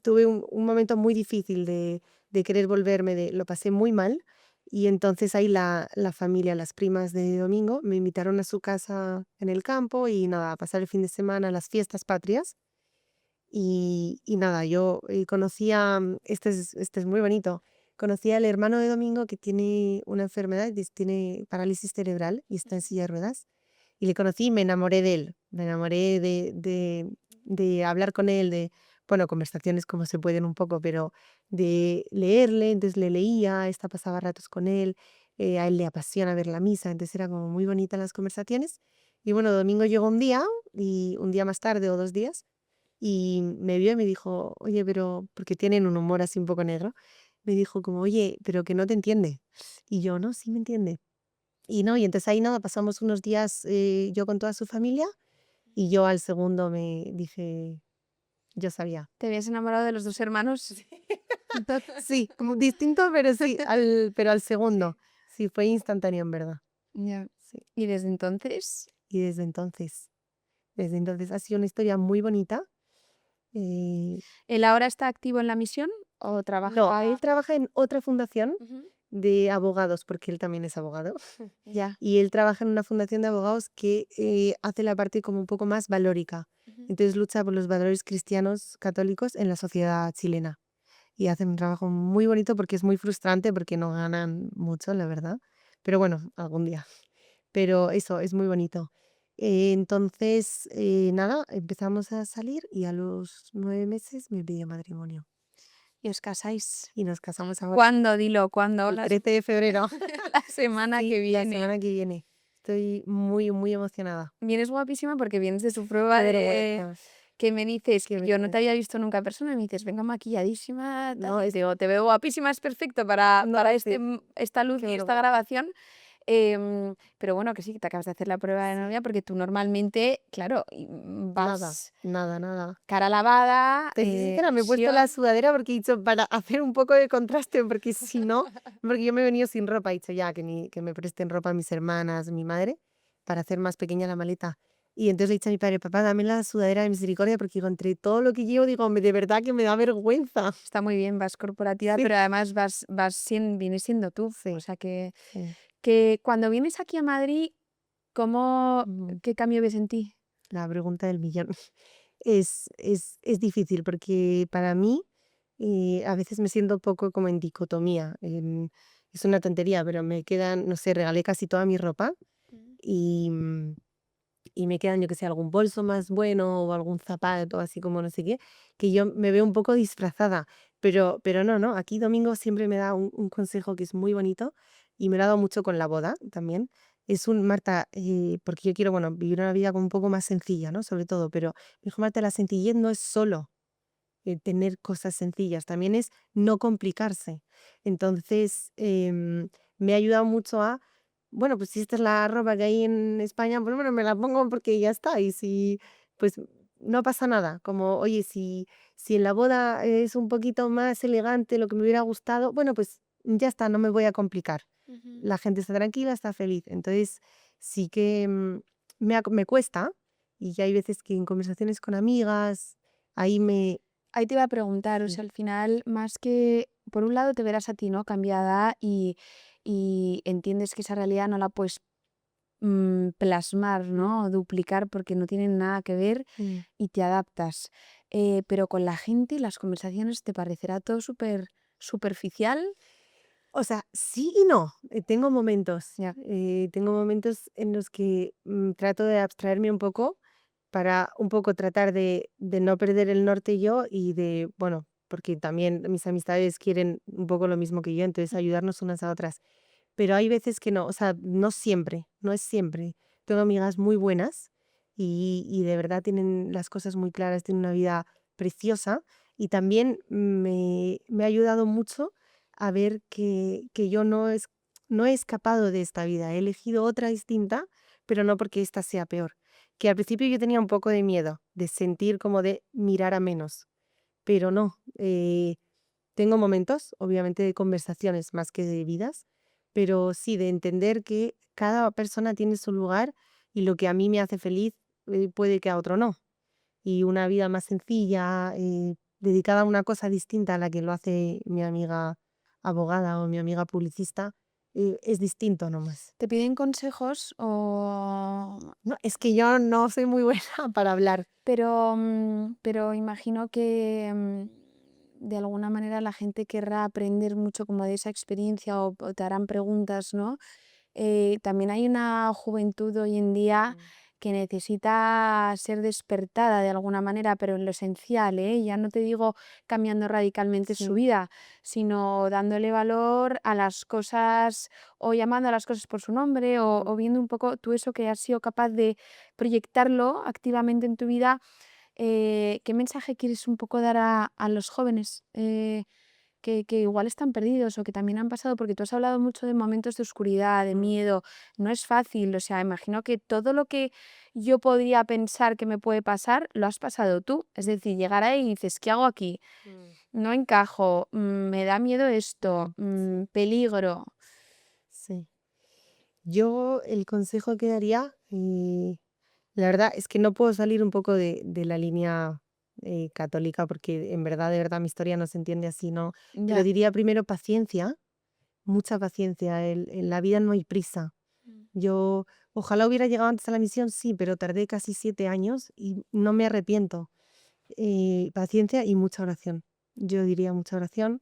tuve un momento muy difícil de querer volverme, lo pasé muy mal. Y entonces ahí la familia, las primas de Domingo, me invitaron a su casa en el campo y nada, a pasar el fin de semana, las fiestas patrias. Y nada, yo conocía, este es muy bonito, conocí al hermano de Domingo que tiene una enfermedad, tiene parálisis cerebral y está en silla de ruedas. Y le conocí y me enamoré de él, me enamoré de hablar con él, bueno, conversaciones como se pueden un poco, pero de leerle, entonces le leía, pasaba ratos con él, a él le apasiona ver la misa, entonces era como muy bonitas las conversaciones. Y bueno, Domingo llegó un día, y un día más tarde o 2 días, y me vio y me dijo, oye, pero, porque tienen un humor así un poco negro, me dijo como, oye, pero que no te entiende. Y yo, no, sí me entiende. Y no, y entonces ahí nada, pasamos unos días yo con toda su familia, y yo al segundo me dije, yo sabía. ¿Te habías enamorado de los dos hermanos? Sí, como distinto, pero sí, pero al Sí. segundo. Sí, fue instantáneo en verdad. Ya. Sí. Y desde entonces, Y desde entonces ha sido una historia muy bonita. eh, ¿él ahora está activo en la misión o no, él trabaja? trabaja en otra fundación Ujú. de abogados, porque él también es abogado. Ya. Y él trabaja en una fundación de abogados que hace la parte como un poco más valórica. Ujú. Entonces lucha por los valores cristianos católicos en la sociedad chilena. Y hacen un trabajo muy bonito porque es muy frustrante porque no ganan mucho, la verdad. Pero bueno, algún día. Pero eso es muy bonito. Entonces, nada, empezamos a salir y a los 9 meses me pidió matrimonio. Y os casáis. Y nos casamos ahora ¿Cuándo? Dilo, ¿cuándo? el 13 de febrero. La semana Sí, que la viene. semana que viene. Estoy muy, muy emocionada. Vienes guapísima porque vienes de su prueba Qué de vergüenza, que me dices qué que yo no te vergüenza. había visto nunca en persona y me dices, venga maquilladísima, tal. No, Y digo, te veo guapísima, es perfecto para, no, para sí, esta luz qué y esta vergüenza. grabación. Pero bueno, que sí, que te acabas de hacer la prueba de Sí, novia porque tú normalmente, claro, nada, vas nada, nada. cara lavada, Te soy sincera, me he puesto la ilusión. sudadera porque he dicho para hacer un poco de contraste, porque si no, porque yo me he venido sin ropa, he dicho ya que me presten ropa mis hermanas, mi madre, para hacer más pequeña la maleta. Y entonces le he dicho a mi padre, papá, dame la sudadera de misericordia, porque digo, entre todo lo que llevo, digo, de verdad que me da vergüenza. Está muy bien, vas corporativa, Sí, pero además vienes siendo tú. O sí, sea sí. que cuando vienes aquí a Madrid, Mm, ¿qué cambio ves en ti? La pregunta del millón. Es difícil porque para mí a veces me siento un poco como en dicotomía. Es una tontería, pero me quedan, no sé, regalé casi toda mi ropa y, y me quedan, yo que sé, algún bolso más bueno o algún zapato, así como no sé qué, que yo me veo un poco disfrazada. Pero no, no, aquí Domingo siempre me da un consejo que es muy bonito y me lo ha dado mucho con la boda también. Es un, Marta, porque yo quiero, bueno, vivir una vida como un poco más sencilla, ¿no? Sobre todo, pero me dijo, Marta, la sencillez no es solo tener cosas sencillas, también es no complicarse. Entonces, me ha ayudado mucho a, bueno, pues si esta es la ropa que hay en España, pues bueno, me la pongo porque ya está. Y si, pues no pasa nada. Como, oye, si en la boda es un poquito más elegante lo que me hubiera gustado, bueno, pues ya está, no me voy a complicar. Ujú. La gente está tranquila, está feliz. Entonces, sí que me cuesta. Y ya hay veces que en conversaciones con amigas, ahí me... Ahí te iba a preguntar, o Sí. sea, al final, más que, por un lado te verás a ti, ¿no? Cambiada y entiendes que esa realidad no la puedes plasmar, ¿no? O duplicar porque no tienen nada que ver Mm. y te adaptas. Pero con la gente, las conversaciones, ¿te parecerá todo súper superficial? O sea, sí y no. Ya. Tengo momentos en los que trato de abstraerme un poco para un poco tratar de no perder el norte yo y de, bueno, porque también mis amistades quieren un poco lo mismo que yo, entonces ayudarnos unas a otras. Pero hay veces que no, o sea, no siempre, no es siempre. Tengo amigas muy buenas y de verdad tienen las cosas muy claras, tienen una vida preciosa y también me ha ayudado mucho a ver que yo no he escapado de esta vida, he elegido otra distinta, pero no porque esta sea peor. Que al principio yo tenía un poco de miedo, de sentir como de mirar a menos, pero no. Tengo momentos, obviamente, de conversaciones más que de vidas, pero sí de entender que cada persona tiene su lugar y lo que a mí me hace feliz puede que a otro no. Y una vida más sencilla, dedicada a una cosa distinta a la que lo hace mi amiga abogada o mi amiga publicista, es distinto nomás. ¿Te piden consejos o...? No, es que yo no soy muy buena para hablar. Pero imagino que de alguna manera la gente querrá aprender mucho como de esa experiencia o te harán preguntas, ¿no? También hay una juventud hoy en día Mm. que necesita ser despertada de alguna manera, pero en lo esencial, ¿eh? Ya no te digo cambiando radicalmente su Sí. vida, sino dándole valor a las cosas o llamando a las cosas por su nombre o viendo un poco tú eso que has sido capaz de proyectarlo activamente en tu vida. ¿Qué mensaje quieres un poco dar a los jóvenes? Que igual están perdidos o que también han pasado, porque tú has hablado mucho de momentos de oscuridad, de Mm. miedo, no es fácil, o sea, imagino que todo lo que yo podría pensar que me puede pasar, lo has pasado tú, es decir, llegar ahí y dices, ¿qué hago aquí? Mm. No encajo, me da miedo esto, Sí, peligro. sí. Yo el consejo que daría, la verdad es que no puedo salir un poco de la línea católica porque en verdad, de verdad, mi historia no se entiende así, ¿no? Pero Ya. diría primero paciencia, mucha paciencia. En la vida no hay prisa. Mm. Yo ojalá hubiera llegado antes a la misión, sí, pero tardé casi 7 años y no me arrepiento. Paciencia y mucha oración. Yo diría mucha oración.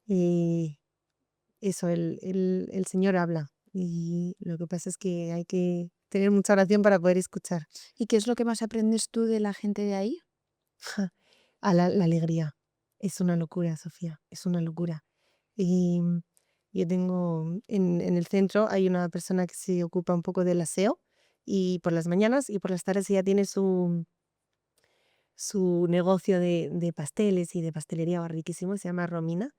eh, Eso, el Señor habla y lo que pasa es que hay que tener mucha oración para poder escuchar. ¿Y qué es lo que más aprendes tú de la gente de ahí? A la alegría. Es una locura, Sofía, es una locura. Y yo tengo en el centro hay una persona que se ocupa un poco del aseo y por las mañanas y por las tardes ella tiene su negocio de pasteles y de pastelería riquísimo, se llama Romina.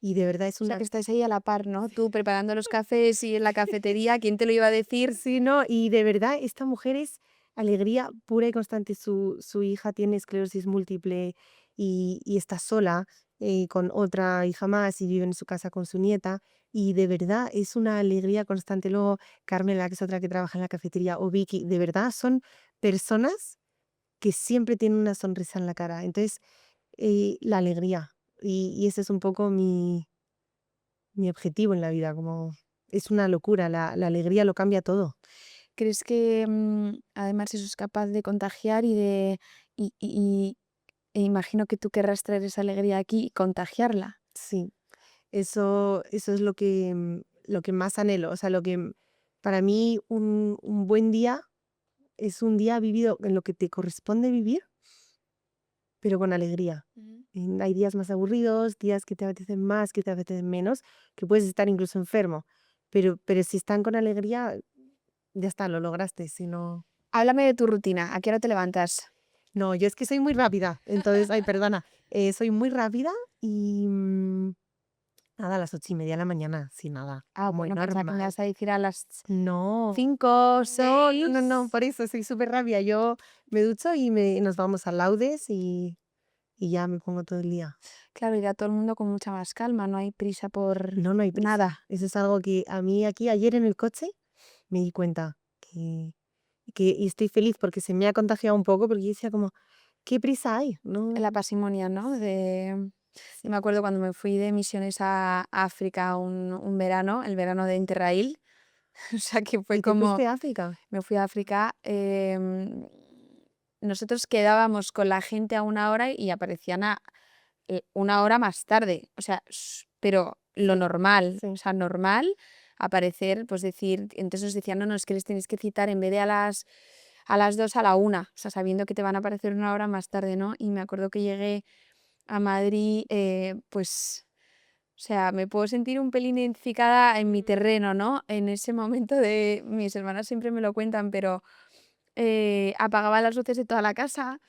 Y de verdad es O sea, una... que estáis ahí a la par, ¿no? Tú preparando los cafés y en la cafetería, ¿quién te lo iba a decir? Sí, no, y de verdad esta mujer es alegría pura y constante. Su hija tiene esclerosis múltiple y está sola con otra hija más y vive en su casa con su nieta. Y de verdad es una alegría constante. Luego Carmela, que es otra que trabaja en la cafetería, o Vicky, de verdad son personas que siempre tienen una sonrisa en la cara. Entonces, la alegría. Y ese es un poco mi objetivo en la vida, como es una locura, la alegría lo cambia todo. ¿Crees que además eso es capaz de contagiar y de... e imagino que tú querrás traer esa alegría aquí y contagiarla? Sí, eso es lo que más anhelo. O sea, para mí un buen día es un día vivido en lo que te corresponde vivir, pero con alegría. Hay días más aburridos, días que te apetecen más, que te apetecen menos, que puedes estar incluso enfermo, pero si están con alegría, ya está, lo lograste. Si no, Háblame de tu rutina. ¿A qué hora te levantas? no, yo es que soy muy rápida, entonces, ay, perdona, soy muy rápida y nada, a las 8:30 de la mañana, sin nada, Ah, muy bueno, pensaba que me normal. ibas a decir a las No, 5, no, 6. por eso soy súper rápida. Yo me ducho y nos vamos a laudes y ya me pongo todo el día. Claro, irá todo el mundo con mucha más calma, no hay prisa por No, no hay prisa. nada. Eso es algo que a mí aquí ayer en el coche me di cuenta y estoy feliz porque se me ha contagiado un poco porque yo decía como, ¿qué prisa hay? No, La pasimonia, ¿no? Yo sí. me acuerdo cuando me fui de misiones a África un verano, el verano de Interrail, o sea que fue ¿Y te como, fuiste a África? me fui a África, nosotros quedábamos con la gente a una hora y aparecían a una hora más tarde, o sea, pero lo Sí, normal, o sí. sea, normal aparecer, pues decir, entonces nos decían, no, no, es que les tenéis que citar en vez de a las 2 a la 1, o sea, sabiendo que te van a aparecer una hora más tarde, ¿no? Y me acuerdo que llegué a Madrid, pues, o sea, me puedo sentir un pelín identificada en mi terreno, ¿no? En ese momento de, mis hermanas siempre me lo cuentan, pero apagaba las luces de toda la casa,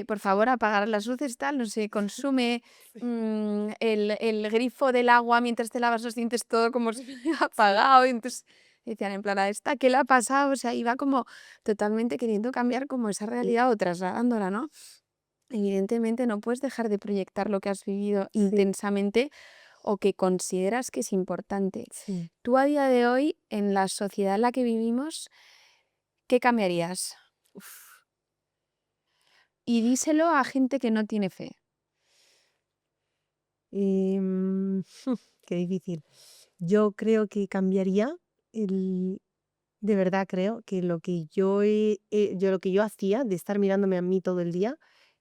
por favor, apagar las luces, tal, no se consume el grifo del agua mientras te lavas los dientes, todo como si estuviera Sí, apagado. Y entonces decían, en plan, a esta, ¿qué le ha pasado? O sea, iba como totalmente queriendo cambiar como esa sí, realidad o trasladándola, ¿no? Evidentemente no puedes dejar de proyectar lo que has vivido sí, intensamente o que consideras que es importante. sí. Tú a día de hoy, en la sociedad en la que vivimos, ¿qué cambiarías? Uf. Y díselo a gente que no tiene fe. Em, qué difícil. Yo creo que cambiaría el, de verdad creo que lo que yo hacía de estar mirándome a mí todo el día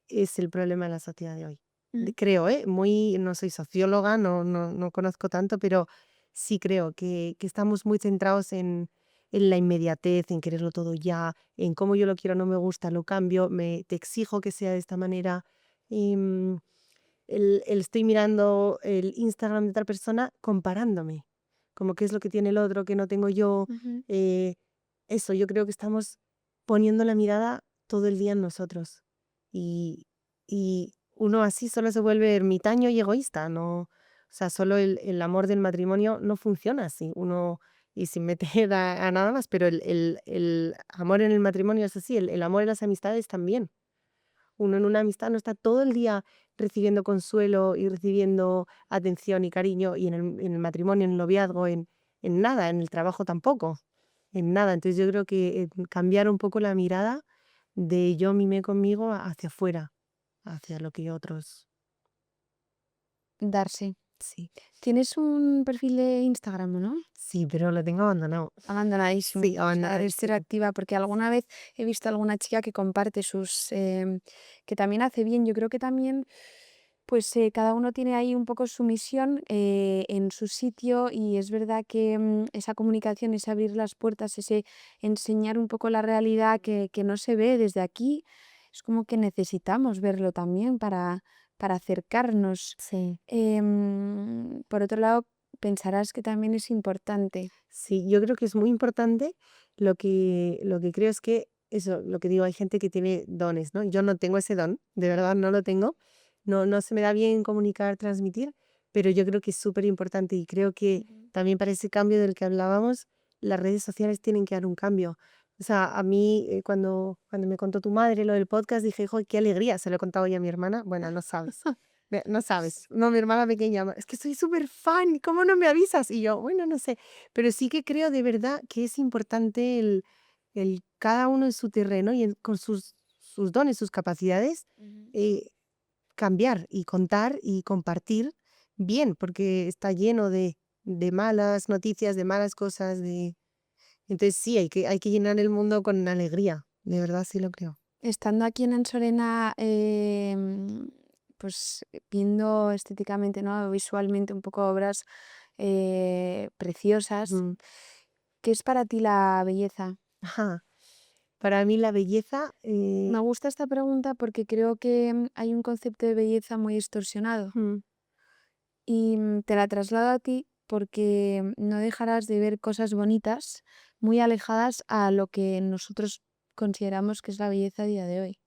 es el problema de la sociedad de hoy. Mm. Creo, no soy socióloga, no conozco tanto, pero sí creo que estamos muy centrados en la inmediatez, en quererlo todo ya, en cómo yo lo quiero, no me gusta, lo cambio, te exijo que sea de esta manera. em, el estoy mirando el Instagram de otra persona comparándome, como qué es lo que tiene el otro que no tengo yo. Ujú. eh, Eso, yo creo que estamos poniendo la mirada todo el día en nosotros. Y, y uno así solo se vuelve ermitaño y egoísta, ¿no? O sea, solo el amor del matrimonio no funciona así. Uno, y sin meter a nada más, pero el amor en el matrimonio es así, el amor en las amistades también. Uno en una amistad no está todo el día recibiendo consuelo y recibiendo atención y cariño, y en el matrimonio, en el noviazgo, en nada, en el trabajo tampoco, en nada. Entonces yo creo que cambiar un poco la mirada de yo mimé conmigo hacia afuera, hacia lo que otros. Darse. Sí, Tienes un perfil de Instagram, ¿no? sí, pero lo tengo abandonado. Abandonadísimo. Sí, O sea, debes ser abandonadísimo. activa, porque alguna vez he visto a alguna chica que comparte que también hace bien. Yo creo que también, pues cada uno tiene ahí un poco su misión en su sitio y es verdad que esa comunicación, ese abrir las puertas, ese enseñar un poco la realidad que no se ve desde aquí, es como que necesitamos verlo también para acercarnos. Sí. Por otro lado, pensarás que también es importante. Sí, yo creo que es muy importante. Lo que creo es que, eso, lo que digo, hay gente que tiene dones, ¿no? Yo no tengo ese don, de verdad no lo tengo. No se me da bien comunicar, transmitir, pero yo creo que es súper importante y creo que Ujú. también para ese cambio del que hablábamos, las redes sociales tienen que dar un cambio. O sea, a mí, cuando me contó tu madre lo del podcast, dije, ¡joder, qué alegría! Se lo he contado ya a mi hermana. Bueno, no sabes. No sabes. No, mi hermana pequeña, es que soy súper fan, ¿cómo no me avisas? Y yo, bueno, no sé. Pero sí que creo de verdad que es importante el cada uno en su terreno y con sus dones, sus capacidades, Ujú. eh, cambiar y contar y compartir bien, porque está lleno de malas noticias, de malas cosas. Entonces sí, hay que llenar el mundo con alegría, de verdad sí lo creo. Estando aquí en Ansorena, pues viendo estéticamente, ¿no? Visualmente un poco obras preciosas. Ujú. ¿Qué es para ti la belleza? Ajá. Para mí la belleza, Me gusta esta pregunta porque creo que hay un concepto de belleza muy distorsionado mm, y te la traslado a ti porque no dejarás de ver cosas bonitas muy alejadas a lo que nosotros consideramos que es la belleza a día de hoy.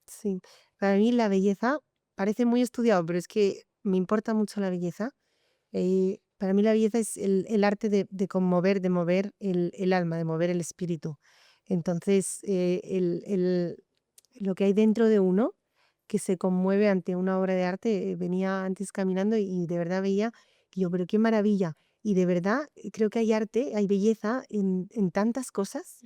sí, para mí la belleza parece muy estudiado, pero es que me importa mucho la belleza. Para mí la belleza es el arte de conmover, de mover el alma, de mover el espíritu. Entonces, lo que hay dentro de uno que se conmueve ante una obra de arte, venía antes caminando y de verdad veía, y yo, pero qué maravilla. Y de verdad creo que hay arte, hay belleza en tantas cosas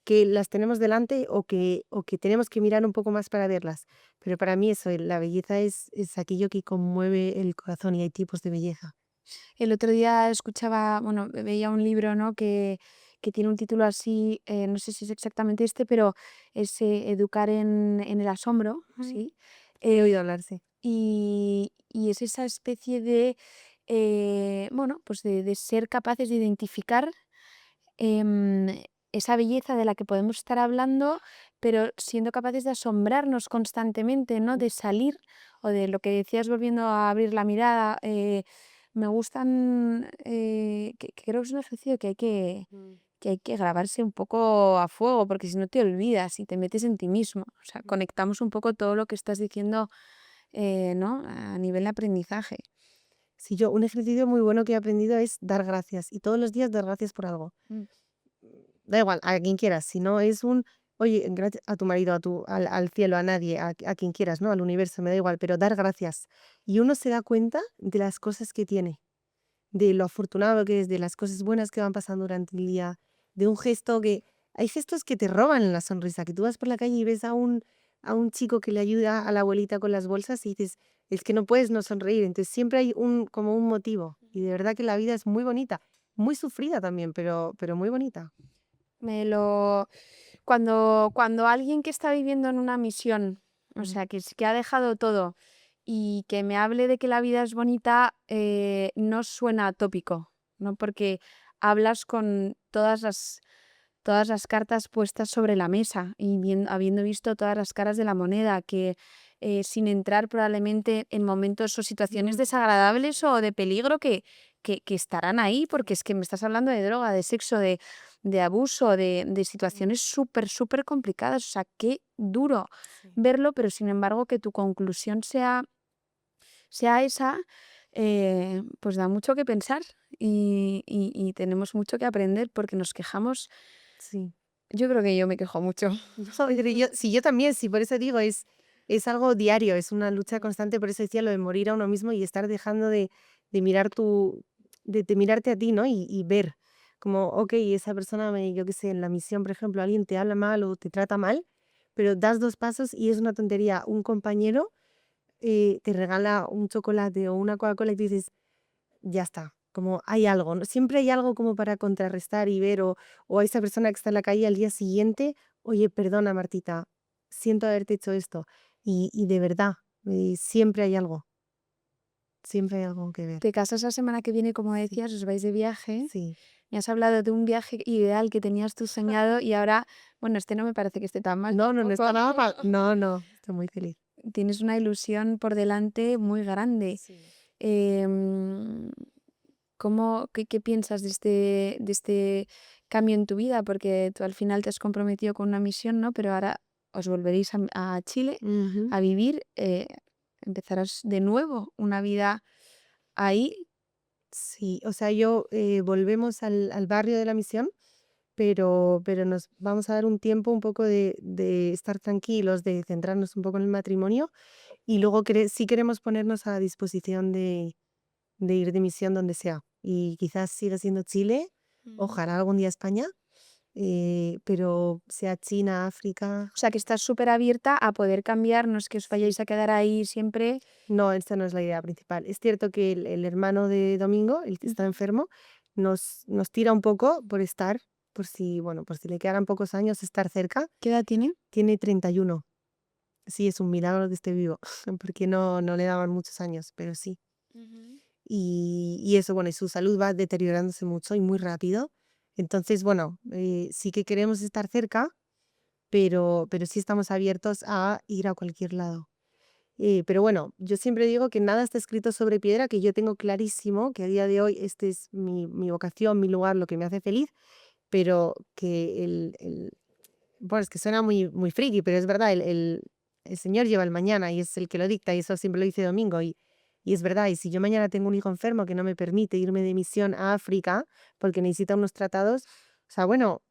que las tenemos delante o que tenemos que mirar un poco más para verlas. Pero para mí eso, la belleza es aquello que conmueve el corazón y hay tipos de belleza. El otro día escuchaba, bueno, veía un libro, ¿no? Que tiene un título así, no sé si es exactamente este, pero es Educar en el asombro, Ujú. ¿sí? He Eh, oído hablar, sí. y es esa especie de, bueno, pues de ser capaces de identificar em, esa belleza de la que podemos estar hablando, pero siendo capaces de asombrarnos constantemente, ¿no? De salir, o de lo que decías volviendo a abrir la mirada. Me gustan, que creo que es un ejercicio Mm, que hay que grabarse un poco a fuego, porque si no te olvidas y te metes en ti mismo. O sea, mm. conectamos un poco todo lo que estás diciendo, ¿no? A nivel de aprendizaje. Sí, yo un ejercicio muy bueno que he aprendido es dar gracias y todos los días dar gracias por algo. Mm. Da igual, a quien quieras, si no es un, oye, gracias a tu marido, al cielo, a nadie, a quien quieras, ¿no? Al universo, me da igual, pero dar gracias. Y uno se da cuenta de las cosas que tiene, de lo afortunado que es, de las cosas buenas que van pasando durante el día, de un gesto que... Hay gestos que te roban la sonrisa, que tú vas por la calle y ves a un chico que le ayuda a la abuelita con las bolsas y dices, es que no puedes no sonreír. Entonces siempre hay como un motivo. Y de verdad que la vida es muy bonita, muy sufrida también, pero muy bonita. Me lo cuando alguien que está viviendo en una misión, o Mm, sea, que ha dejado todo y que me hable de que la vida es bonita, no suena tópico, ¿no? Porque hablas con todas las cartas puestas sobre la mesa y habiendo visto todas las caras de la moneda, que sin entrar probablemente en momentos o situaciones mm, desagradables o de peligro que estarán ahí, porque es que me estás hablando de droga, de sexo, de abuso, de mm, situaciones súper, súper complicadas. O sea, qué duro sí. verlo, pero sin embargo que tu conclusión sea esa, pues da mucho que pensar y tenemos mucho que aprender porque nos quejamos. Sí. Yo creo que yo me quejo mucho. No, pero yo también, sí, por eso digo, es algo diario, es una lucha constante, por eso decía lo de morir a uno mismo y estar dejando de mirar de mirarte a ti, ¿no? Y ver como, ok, esa persona, yo qué sé, en la misión, por ejemplo, alguien te habla mal o te trata mal, pero das dos pasos y es una tontería. Un compañero te regala un chocolate o una Coca-Cola y tú dices, ya está, como hay algo, ¿no? Siempre hay algo como para contrarrestar y ver, o a esa persona que está en la calle al día siguiente, oye, perdona Martita, siento haberte hecho esto. Y de verdad, siempre hay algo que ver. Te casas la semana que viene, como Sí, decías, os vais de viaje. sí. Me has hablado de un viaje ideal que tenías tú soñado y ahora, bueno, este no me parece que esté tan mal No, no, no está tampoco. nada mal. No, no, estoy muy feliz. Tienes una ilusión por delante muy grande. Sí. Em, qué piensas de este cambio en tu vida? Porque tú al final te has comprometido con una misión, ¿no? Pero ahora os volveréis a Chile Ujú. a vivir, empezarás de nuevo una vida ahí. Sí, o sea, volvemos al barrio de la misión, pero nos vamos a dar un tiempo un poco de estar tranquilos, de centrarnos un poco en el matrimonio y luego sí queremos ponernos a disposición de ir de misión donde sea. Y quizás siga siendo Chile, ojalá algún día España, pero sea China, África. O sea, que estás súper abierta a poder cambiar, no es que os Sí. vayáis a quedar ahí siempre. No, esta no es la idea principal. Es cierto que el hermano de Domingo, el que está Ujú. enfermo, nos tira un poco por estar, por si le quedaran pocos años, estar cerca. ¿Qué edad tiene? Tiene 31. Sí, es un milagro que esté vivo, porque no le daban muchos años, pero sí. Ujú. Y eso, bueno, y su salud va deteriorándose mucho y muy rápido. Entonces, bueno, sí que queremos estar cerca, pero sí estamos abiertos a ir a cualquier lado. Pero bueno, yo siempre digo que nada está escrito sobre piedra, que yo tengo clarísimo que a día de hoy este es mi vocación, mi lugar, lo que me hace feliz, pero que bueno, es que suena muy, muy friki, pero es verdad, el Señor lleva el mañana y es el que lo dicta, y eso siempre lo dice Domingo, y es verdad, y si yo mañana tengo un hijo enfermo que no me permite irme de misión a África porque necesita unos tratados, o sea, bueno,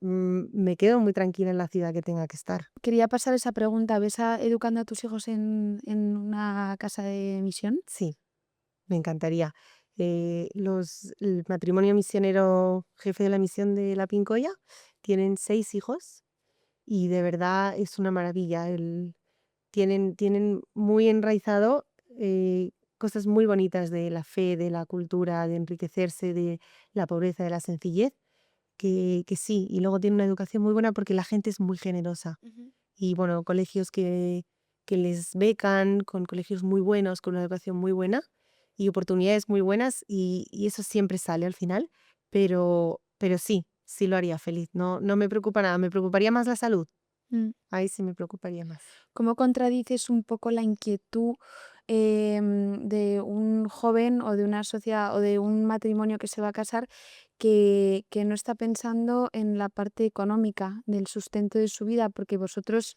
me quedo muy tranquila en la ciudad que tenga que estar. Quería pasar esa pregunta. ¿Ves educando a tus hijos en una casa de misión? Sí, me encantaría. El matrimonio misionero jefe de la misión de La Pincoya tienen 6 hijos y de verdad es una maravilla. Tienen muy enraizado cosas muy bonitas de la fe, de la cultura, de enriquecerse, de la pobreza, de la sencillez, que sí. Y luego tienen una educación muy buena porque la gente es muy generosa. Ujú. Y bueno, colegios que les becan, con colegios muy buenos, con una educación muy buena y oportunidades muy buenas, y eso siempre sale al final, pero sí, sí lo haría feliz. No, no me preocupa nada, me preocuparía más la salud. Mm. Ahí sí me preocuparía más. ¿Cómo contradices un poco la inquietud de un joven o de una sociedad o de un matrimonio que se va a casar que no está pensando en la parte económica del sustento de su vida? Porque vosotros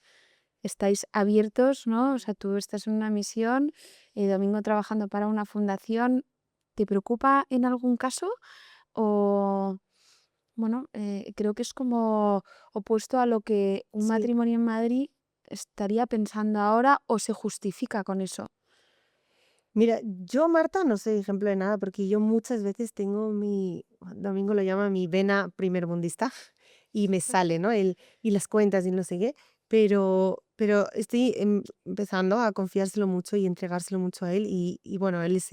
estáis abiertos, ¿no? O sea, tú estás en una misión, Domingo trabajando para una fundación. ¿Te preocupa en algún caso? O, bueno, creo que es como opuesto a lo que un Sí, matrimonio en Madrid estaría pensando ahora o se justifica con eso. mira, yo, Marta, no soy ejemplo de nada porque yo muchas veces tengo Domingo lo llama mi vena primermundista y me sale, ¿no? Y las cuentas y no sé qué, pero estoy empezando a confiárselo mucho y entregárselo mucho a él y bueno, él es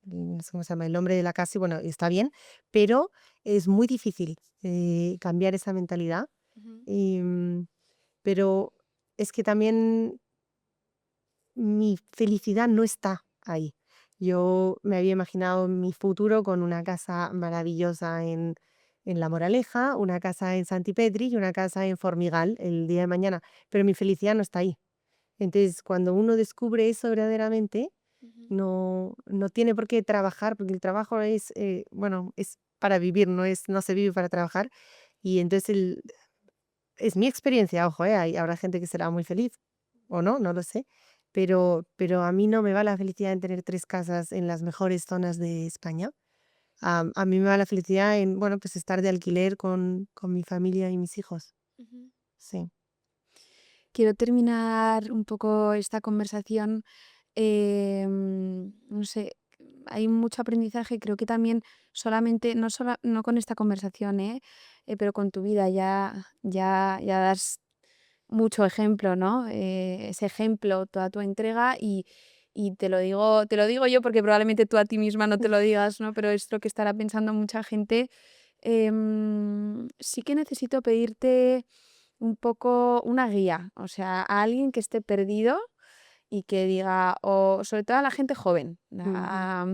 no sé cómo se llama, el hombre de la casa y bueno, está bien, pero es muy difícil cambiar esa mentalidad. Ujú. em, pero es que también mi felicidad no está ahí. Yo me había imaginado mi futuro con una casa maravillosa en La Moraleja, una casa en Santipetri y una casa en Formigal el día de mañana, pero mi felicidad no está ahí. Entonces, cuando uno descubre eso verdaderamente, Ujú. no tiene por qué trabajar, porque el trabajo es, bueno, es para vivir, no se vive para trabajar. Y entonces es mi experiencia, ojo, habrá gente que será muy feliz o no, no lo sé, pero a mí no me va la felicidad en tener 3 casas en las mejores zonas de España. A mí me va la felicidad en, bueno, pues estar de alquiler con mi familia y mis hijos. Ujú. Sí. Quiero terminar un poco esta conversación. No sé, hay mucho aprendizaje. Creo que también solamente, no con esta conversación, pero con tu vida ya das mucho ejemplo, ¿no? Ese ejemplo, toda tu entrega y te lo digo yo porque probablemente tú a ti misma no te lo digas, ¿no? Pero es lo que estará pensando mucha gente. Sí que necesito pedirte un poco una guía, o sea, a alguien que esté perdido y que diga, o sobre todo a la gente joven, Ujú. a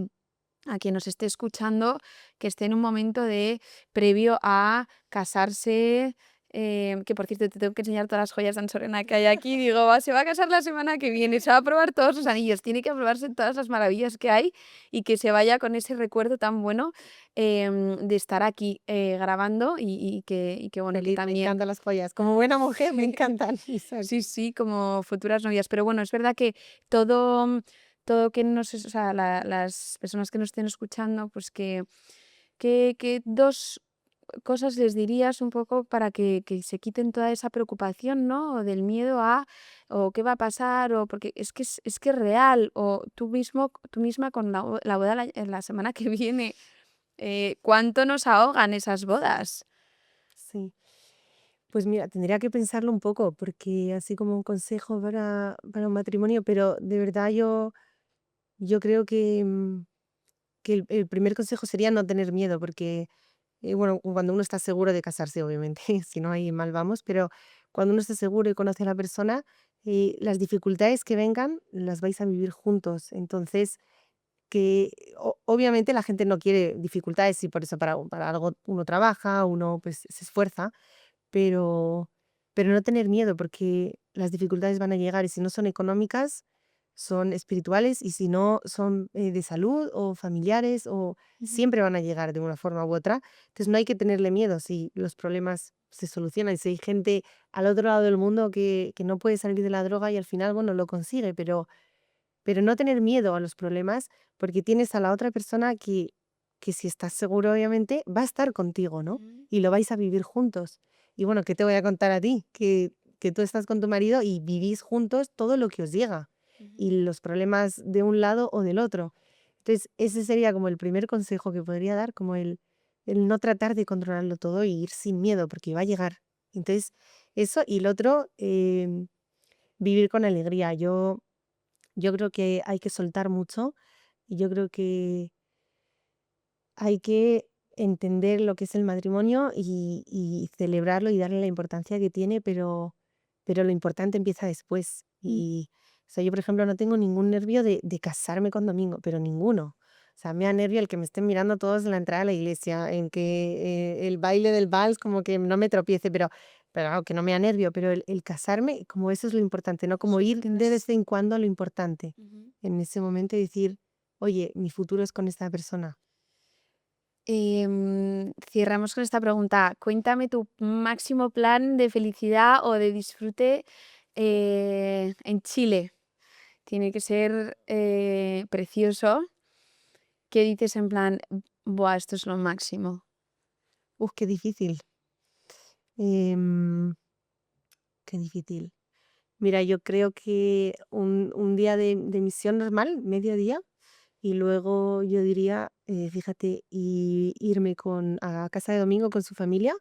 quien nos esté escuchando, que esté en un momento de previo a casarse, que por cierto te tengo que enseñar todas las joyas de Ansorena que hay aquí. Digo, se va a casar la semana que viene, se va a probar todos los anillos, tiene que probarse todas las maravillas que hay y que se vaya con ese recuerdo tan bueno de estar aquí grabando y que bueno, y que Feliz, me también encantan las joyas. Como buena mujer, me encantan. sí, sí, como futuras novias. Pero bueno, es verdad que todo, todo que nos, o sea, las personas que nos estén escuchando, pues que dos cosas les dirías un poco para que se quiten toda esa preocupación, ¿no? O del miedo a, o qué va a pasar, o porque es que es real, o tú misma con la boda la semana que viene, ¿cuánto nos ahogan esas bodas? Sí. Pues mira, tendría que pensarlo un poco, porque así como un consejo para un matrimonio, pero de verdad yo creo que el primer consejo sería no tener miedo, porque, bueno, cuando uno está seguro de casarse, obviamente, si no, ahí mal vamos, pero cuando uno está seguro y conoce a la persona, las dificultades que vengan las vais a vivir juntos. Entonces, que obviamente la gente no quiere dificultades y por eso para algo uno trabaja, uno pues se esfuerza, pero, pero no tener miedo porque las dificultades van a llegar y si no son económicas, son espirituales y si no son de salud o familiares o Ujú. siempre van a llegar de una forma u otra. Entonces no hay que tenerle miedo si los problemas se solucionan. Si hay gente al otro lado del mundo que no puede salir de la droga y al final, bueno, lo consigue, pero no tener miedo a los problemas porque tienes a la otra persona que si estás seguro, obviamente, va a estar contigo, ¿no? Ujú, Y lo vais a vivir juntos. Y bueno, ¿qué te voy a contar a ti? Que tú estás con tu marido y vivís juntos todo lo que os llega ujú. y los problemas de un lado o del otro. Entonces, ese sería como el primer consejo que podría dar, como el no tratar de controlarlo todo y ir sin miedo, porque va a llegar. Entonces, eso y el otro, vivir con alegría. Yo creo que hay que soltar mucho y yo creo que hay que entender lo que es el matrimonio y celebrarlo y darle la importancia que tiene, pero lo importante empieza después. Mm. Y, o sea, yo, por ejemplo, no tengo ningún nervio de casarme con Domingo, pero ninguno. O sea, me da nervio el que me estén mirando todos en la entrada de la iglesia, en que el baile del vals como que no me tropiece, pero claro, que no me da nervio, pero el casarme, como eso es lo importante, ¿no? Como Eso lo ir de tienes. vez en cuando a lo importante. Ujú. En ese momento y decir, oye, mi futuro es con esta persona. Cerramos con esta pregunta. Cuéntame tu máximo plan de felicidad o de disfrute en Chile. Tiene que ser precioso. ¿Qué dices en plan, buah, esto es lo máximo? Uf, qué difícil. Em, qué difícil. Mira, yo creo que un día de misión normal, mediodía, y luego yo diría, fíjate, irme a casa de Domingo con su familia,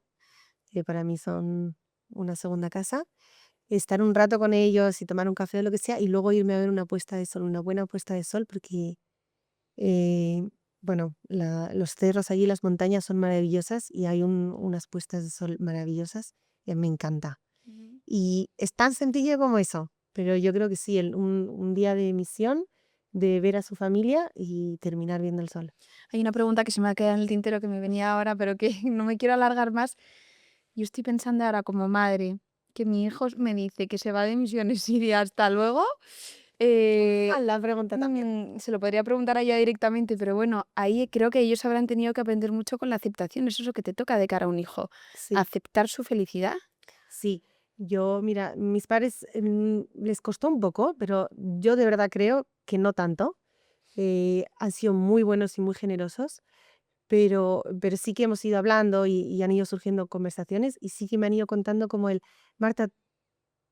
que para mí son una segunda casa, estar un rato con ellos y tomar un café o lo que sea, y luego irme a ver una puesta de sol, una buena puesta de sol, porque Eh, bueno, los cerros allí, las montañas son maravillosas y hay unas puestas de sol maravillosas, me encanta. Ujú. Y es tan sencillo como eso, pero yo creo que sí, un día de misión, de ver a su familia y terminar viendo el sol. Hay una pregunta que se me ha quedado en el tintero que me venía ahora, pero que no me quiero alargar más. Yo estoy pensando ahora como madre que mi hijo me dice que se va de misiones y de hasta luego. eh, La pregunta también. Se lo podría preguntar a ella directamente, pero bueno, ahí creo que ellos habrán tenido que aprender mucho con la aceptación. Eso es lo que te toca de cara a un hijo. Sí, Aceptar su felicidad. sí. Yo, mira, mis padres les costó un poco, pero yo de verdad creo que no tanto. Han sido muy buenos y muy generosos. Pero sí que hemos ido hablando y han ido surgiendo conversaciones y sí que me han ido contando como Marta,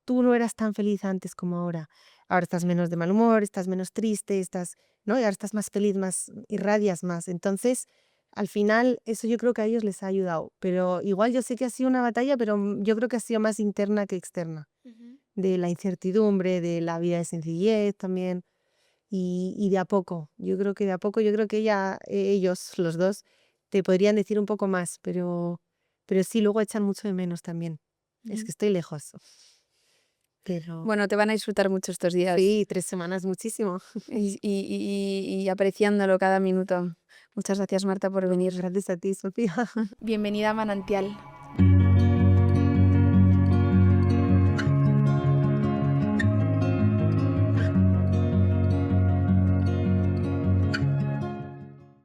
tú no eras tan feliz antes como ahora. Ahora estás menos de mal humor, estás menos triste, ¿no? Y ahora estás más feliz, más irradias más. Entonces, al final, eso yo creo que a ellos les ha ayudado. Pero igual yo sé que ha sido una batalla, pero yo creo que ha sido más interna que externa. Ujú. De la incertidumbre, de la vida de sencillez también. Y de a poco, yo creo que de a poco, yo creo que ellos, los dos, te podrían decir un poco más, pero sí, luego echan mucho de menos también. Es Ujú. que estoy lejos, pero Bueno, te van a disfrutar mucho estos días sí, 3 semanas, muchísimo. y apreciándolo cada minuto. Muchas gracias, Marta, por venir. Gracias a ti, Sofía. Bienvenida a Manantial.